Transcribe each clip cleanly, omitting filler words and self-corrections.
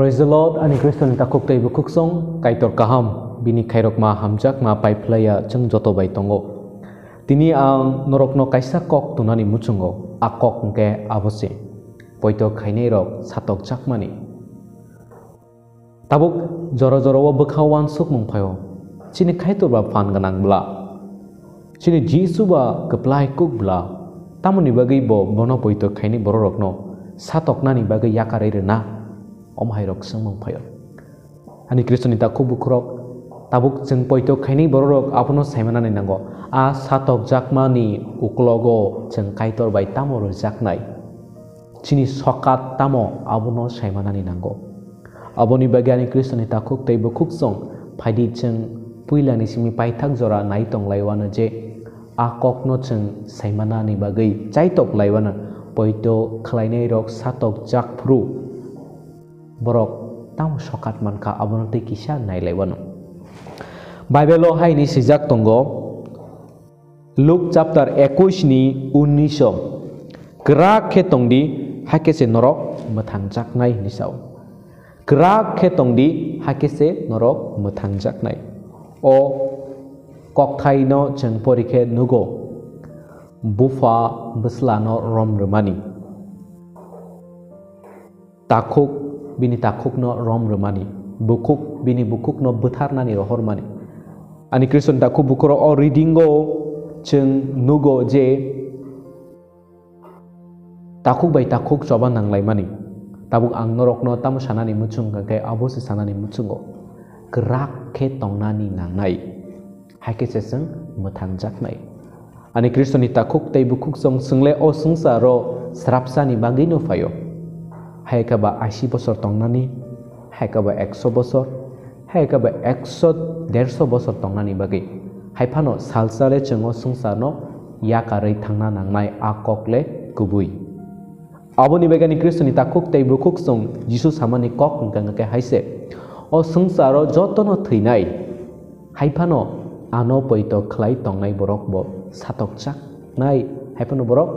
Praise the Lord, ani Kristus ta khok tei bukuk song kaitor kaham bini khairok ma hamjak ma paiplaya jeng joto bai tongo. Tini ang norokno kaisa kok tunani muchungo akok ngke abose. Poito khainei rok satok jakmani. Tabuk joro wo bukhawan suk mungphayo. Chini khaitor ba fan ganang bla. Chini Jisu ba keplai kuk bla. Tamuni bagi bo bono poito khaini bororokno satok nani bagi yakare na. Om hairok semang payo. Ani Kristus nita kubu kurok tabuk jeng poito khaini borok apuno saimana ni nango a satok jakmani uklogo jeng kaitor bai tamor jaknai chini sokat tamo apuno saimana ni nango aboni bagi ani Kristus nita kuk tei bukuk song phaidi jeng puilani simi paithak jora naitong laiwana je akokno jeng saimana ni bagi chaitok laiwana poito khlainai rok satok jakphru borok tam sokat manka abonoti kisah nai lewano. Bible hai ni sejak tonggo Luke chapter 21 ni 19 gerak khetong di hakese norok metangjak nai ni sau. Gerak khetong di hakese norok metangjak nai. O kokthai no jeng porikhe nugo bufa beslano rom remani. Takuk bini takuk no rom remani bukuk bini bukuk no betar nani rohor mani ani Kristus takuk bukuro o readingo jeng nugo je takuk bai takuk coba nang lai mani tabuk ang norok no tamu sanani mucung kake abos sanani mucungo gerak ke tong nani nang nai haike seseng metang jak nai ani Kristus ni takuk tei bukuk song sengle o sengsaro serapsani bagi no fayo hai kaba 80 bosor tongnani hai kaba 100 bosor hai kaba 100 bosor tongnani bagi hai phano salsale chengo sungsarno yakarei thangna nangnai akokle kubui aboni begani Kristus ni takuk tei bukuk song Jisu samani kok ngke haise o sungsaro jotono theinai hai phano ano poito khlai tongnai borok bo satok jak nai hai phano borok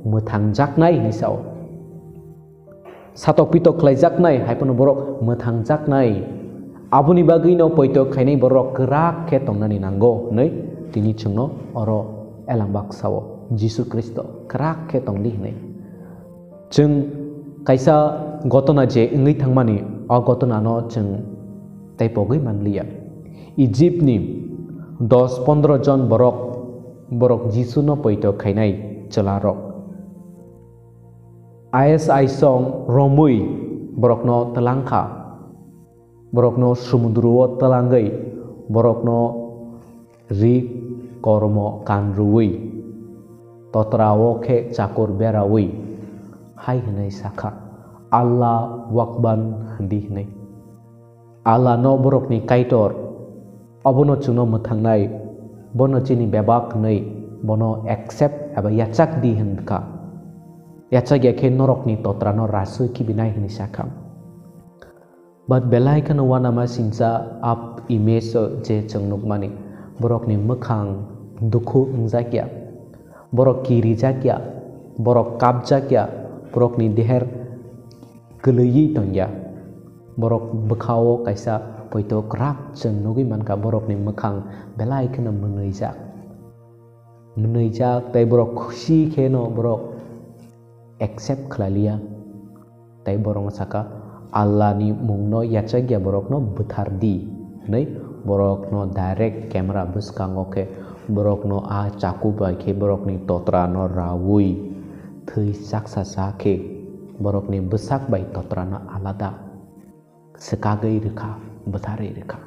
muthang jak nai ni sao satok pito khlaijak nai haipano borok methang jak nai abuni bagi no poito khainai borok gerak khe tongnani nango nei tini chungno oro elambak sawo Jisu Kristo gerak khe tongdi nei jeng kaisa gotona je ngai thangmani o gotona no jeng taipogoi manliya Egypt ni 10-15 jon borok Jisu no poito khainai chalarok ISI song romui borokno telangka borokno sumudruo telangai borokno ri kormo kanruwi totrawo ke cakur berawi hai henai saka Allah wakban handi henai Allah no borok ni kaitor abono chuno muthangnai bono chini bebak nei bono accept aba yachak di henka yacha ge norok ni totrano rasu ki binai hini sakam but belai kan wana ma sinja up image je changnuk mani borok ni mukhang dukhu ngjakya borok kiri jakya borok kap jakya borok ni deher geleyi tongya borok bukhawo kaisa poito krak changnugi manka borok ni mukhang belai kan menuijak tei borok khushi kheno borok accept khlalia tai borong saka Allah ni mungno yachagya borok no buthardi nei borok no direct camera buskangoke borok no a chaku ba ke borok ni totra no rawui thei saksa sake borok ni besak bai totra no alada sekagai rekha buthare rekha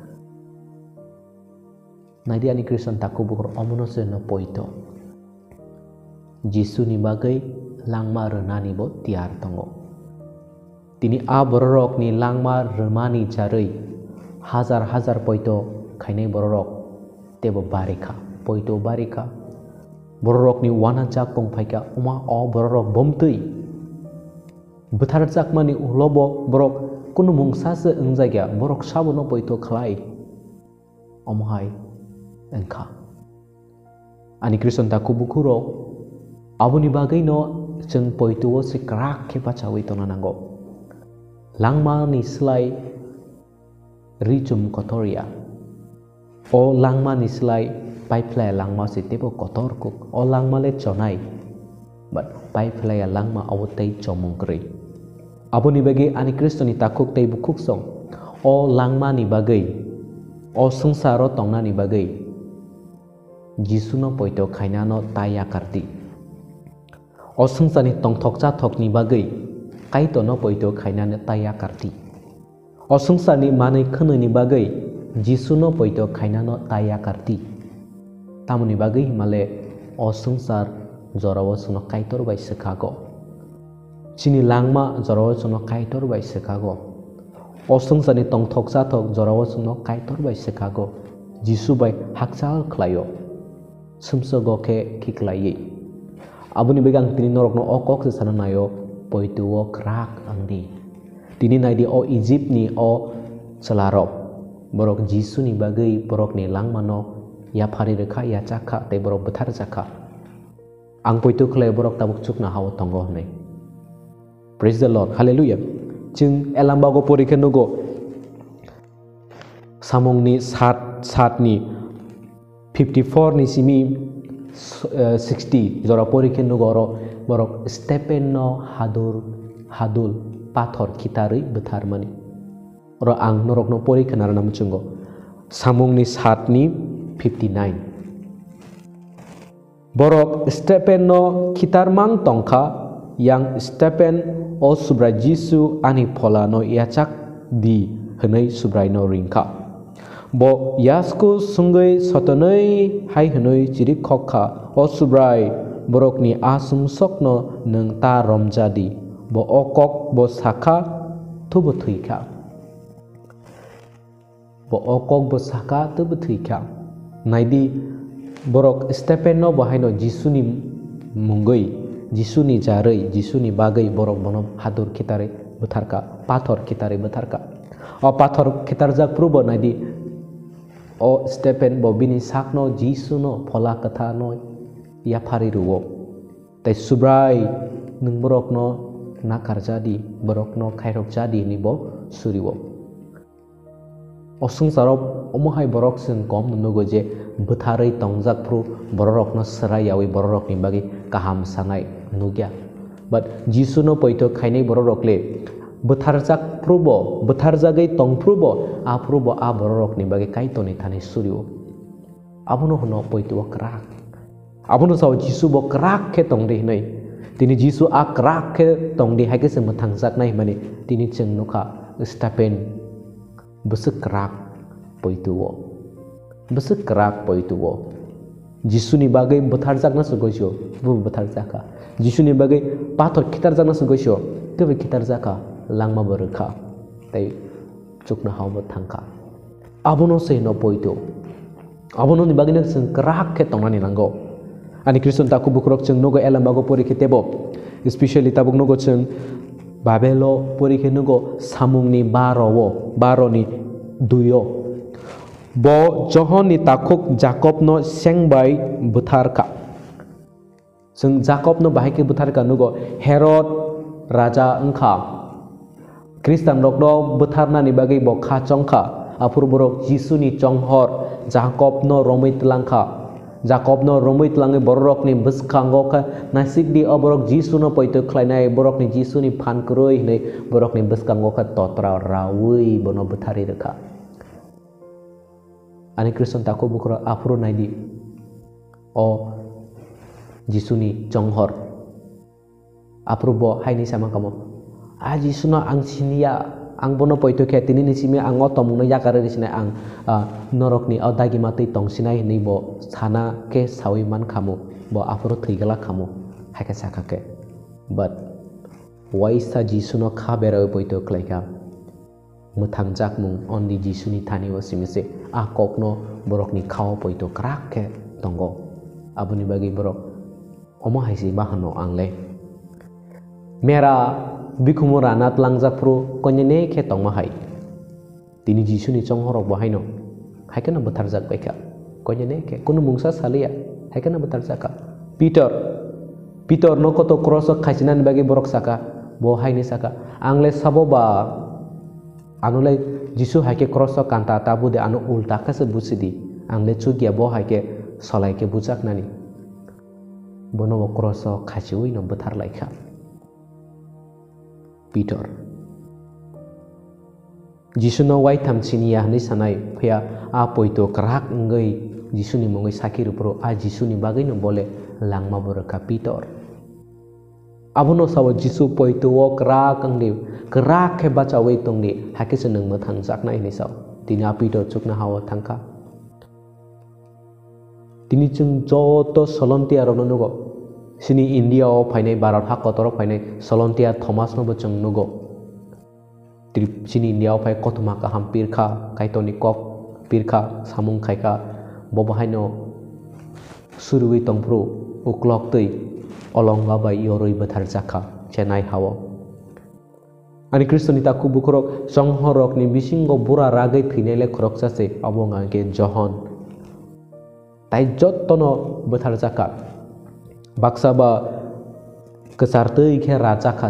nadi ani Kristus taku bukur omono no poito Jisu ni bagai langma renani bo tiar tongo tini a borok ni langma remani jarei hazar poito khainai borok tebo barika poito barika borok ni wana jak pong phaika uma o borok bomtui buthar jak mani ulobo borok kunu mungsa se engjagya borok sabono poito khlai omhai engkha ani Kristus ta kubukuro abuni bagai no jeng poituo si kerak ke pacawi to nananggo langma ni slai rijum kotoria o langma ni slai paiple langma si tebo kotor kuk o langma le chonai but paiple ya langma awotei chomongkri aboni bagi ani Kristo ni takuk tei bukuk song o langma ni bagai o sangsaro tongna ni bagai Jisuno poito khainano taya karti o sangsani tongthokcha thokni bagai kaito no poito khainano taya karti o sangsani manai khononi bagai Jisuno poito khainano taya karti tamoni bagai himale o sangsar jorawo suno kaitor bai sekago chini langma jorawo suno kaitor bai sekago o sangsani tongthokcha thok jorawo suno kaitor bai sekago Jisu bai hakchal khlayo sumsogo ke kiklai abuni begang tini norokno okok se sana nayo poituo krak angdi tini naidi o Egypt ni o selarop borok Jisu ni bagai borok ni langmano ya phari rekha ya chakha te borok bethar chakha ang poitu khlai borok tabuk chukna hawo tongo nei praise the Lord hallelujah jing elambago porikhe nugo samongni sat ni 54 ni simi 60 jora porikhe nugoro borok Stephen no hadul pathor kitari bethar mani ro ang norok no porikhe narana muchungo samung ni sat ni 59 borok Stephen no kitar mang tongkha yang Stephen o subra Jisu ani phola no yachak di hnei subrai no ringkha bo yasku sungai sotonoi hai hnoi chiri khokha o subrai borok ni asum sokno nang ta romjadi bo okok bo sakha thubu thuikha bo okok bo sakha thubu thuikha naidi borok Stephen no bahaino Jisuni mungoi Jisuni jarai Jisuni bagai borok bonom hadur kitare betharka pathor kitare betharka o pathor kitarjak prubo naidi o Stephen bobini sakno Jisuno phola katha no ya phari ruwo tai subrai nung borok no nakarjadi borok no khairok jadi ni bo suriwo o sangsaro omohai borok sing kom nugo je betharai tongjak pru borok no sarai yawi borok ni bagi kaham sangai nugya but Jisuno poito khainai borok le betharjak prubo betharjagai tongprubo aprubo a borok ni bagi kaitoni thani suriwo abono hono poito krak abono saw Jisu bo krak ke tongde nei tini Jisu a krak ke tongde haike se muthangjak nai mani tini cheng nukha Stephen besek krak poituo besek krak poituo Jisu ni bagai betharjak na sugoisyo bu betharjaka Jisu ni bagai pathor kitarjak na sugoisyo kebe kitarjaka langma berkha tai chukna hawo thangka abono se no poito abono ni bagina sing krak ke tongnani nango ani Kriston taku bukrok cheng nogo elambago porikhe tebo especially tabuk nogo cheng babelo porikhe nogo samungni 12 ni 2 bo johon ni takuk Jacob no sengbai butharka sing Jacob no bahike butharka nogo Herod raja engkha Kristan rokdo betharna ni bagai bo kha chongkha apur borok Jisu ni chonghor Jacob no romoi tlangkha Jacob no romoi tlange borok ni beskhango kha nasik di oborok Jisu no poito khlainai borok ni Jisu ni phan kroi nei borok ni beskhango kha totra rawi bono bethari rekha ani Kriston taku bukro apuru naidi o Jisu ni chonghor apuru bo haini sama kamu aji suno ang sinia ang bono poito khe tini ni simi ang otom no yakare risina ang norok ni odagi mati tong sinai ni bo sana ke sawi man kamu bo apuro thigala kamu hake sakake but waisa Jisu no khabera poito klaika mutangjak mung ondi Jisu ni thani wo simise akok no borok ni khao poito krak ke tongo abuni bagi borok omo haisi bahano angle mera bikumu ranat langjak pro konyene khe tongmahai tini Jisu ni chonghorok bahaino haikena betharjak baikha konyene ke kono mungsa salia haikena betharjaka Peter no koto cross khaisinan bagi borok saka bo haini saka angle sabo ba anule jisu haike cross kanta tabu de anu ulta kase busidi angle chugia bo haike solai ke bujak nani bono cross khachi ui no buthar laika Peter jisu no wai thamchini ya ni sanai phya a poito krak ngai jisu ni mongai sakir pro a jisu ni bagai no bole langma boraka Peter abono sawo jisu poito wo krak angdi krak ke baca wei tongni hake seneng ma thangjak nai ni saw tina Peter chukna hawa thangka tini chung joto solontia ro nugo sini India o phainai Bharat ha kotor phainai solontia Thomas no chung nugo trip sini India o phai kothuma ka ham pirkha kaitoni kok pirkha samung khaika bobahaino surui tongpro uklok tei olonga bai yoroi bathar jakha Chennai hawo ani kristonita ku bukrok songhorok ni bisingo bura ragai thinele khorok chase abonga ke johon tai jottono bathar jakha baksa ba kesartei khe raja kha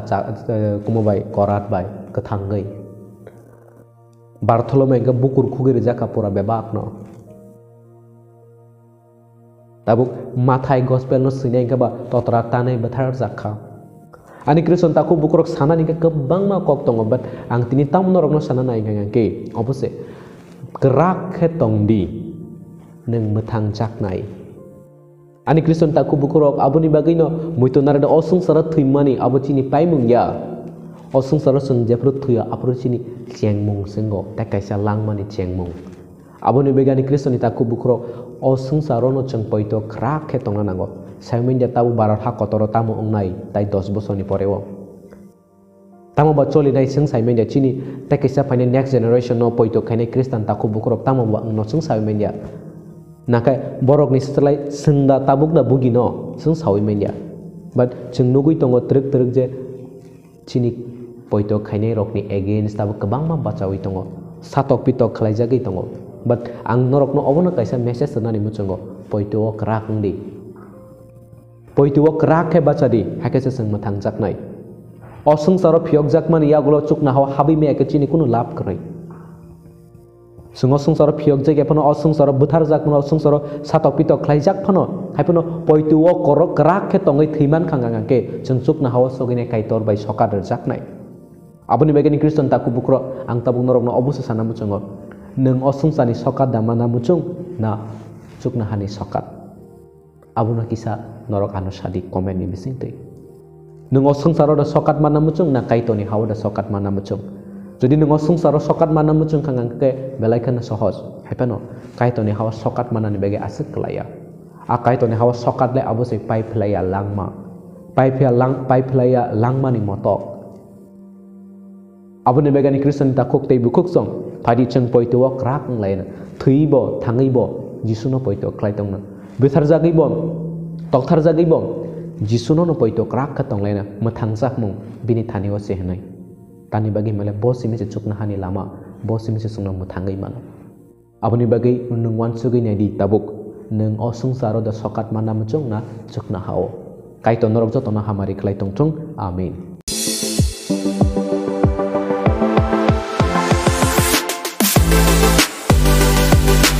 kumobai korat bai kethangai Bartholomew ke bukur khugir jakha pura bebak no tabuk mathai gospel no sinai ke ba totra tanai bathar jakha ani kriston taku bukrok sanani ke kebang ma kok tongo bat ang tini tam norok no sanana inga ke opose kerak khe tongdi neng mathang jaknai ani kriston taku bukrok abuni bagino muito narada osung sarat thimani abotini paimung ya osung sarat sung jepru thuya apruchini chengmung sengo takaisa langmani chengmung abuni begani kriston taku bukrok osung sarono chung poito krak khe tongna nango Simon dia tahu Bharat ha kotoro tamu ongnai tai 10 bosor ni porewo tamu ba choli nai sing Simon dia chini takaisa phane next generation no poito khaine kristan taku bukrok tamu ba no sing Simon dia nakai borok ni setelai sengda tabuk da bugino sing Simon dia but chung nugui tongo truk je chini poito khaine rok ni against tabu kebang ma bacawi tongo satok pitok khlai jagi tongo but ang norok no obono kaisa message nani muchongo poito krak ndi poito krak ke bachadi hakese sing mathang jaknai osung saro phiok jakmani yagulo chukna hawa habi me ke chini kuno lab krai sung saro phiok jage phono osung saro buthar jakmano osung saro satok pitok khlai jak phono haipono poito korok krak ke tongai thiman khanga ke chung chukna hawa sogine kaitor bai sokar jaknai aboni begani kriston taku bukro ang tabung norok no obusa sana muchongo neng osung sani sokat damana muchung na chukna hani sokat abuna kisa norok anu sadi komen ni bising tei neng osung saro da sokat mana muchung na kaitoni hawa da sokat mana muchung jadi neng osung saro sokat mana muchung kangang ke belaikan na sohos hepeno kaitoni hawa sokat mana ni bege asik kelaya a kaitoni hawa sokat le abusai pai playa langma pai playa langma ni motok abuni begani kriston ta khok tei bukuk song phadi chang poito krak nglaina thuibo thangaibo jisuno poito klaitongna bethar jagaibo tokthar jagaibo jisuno no poito krak ka tonglaina mathang sakmung bini thaniwa sehnai tani bagi male bosimi se chukna hani lama bosimi se sungna muthangai man abuni bagi nung wan sugai nai di tabuk nung osung saro da sokat mana muchung na chukna hao kaito norok jotona hamari klaitong chung amen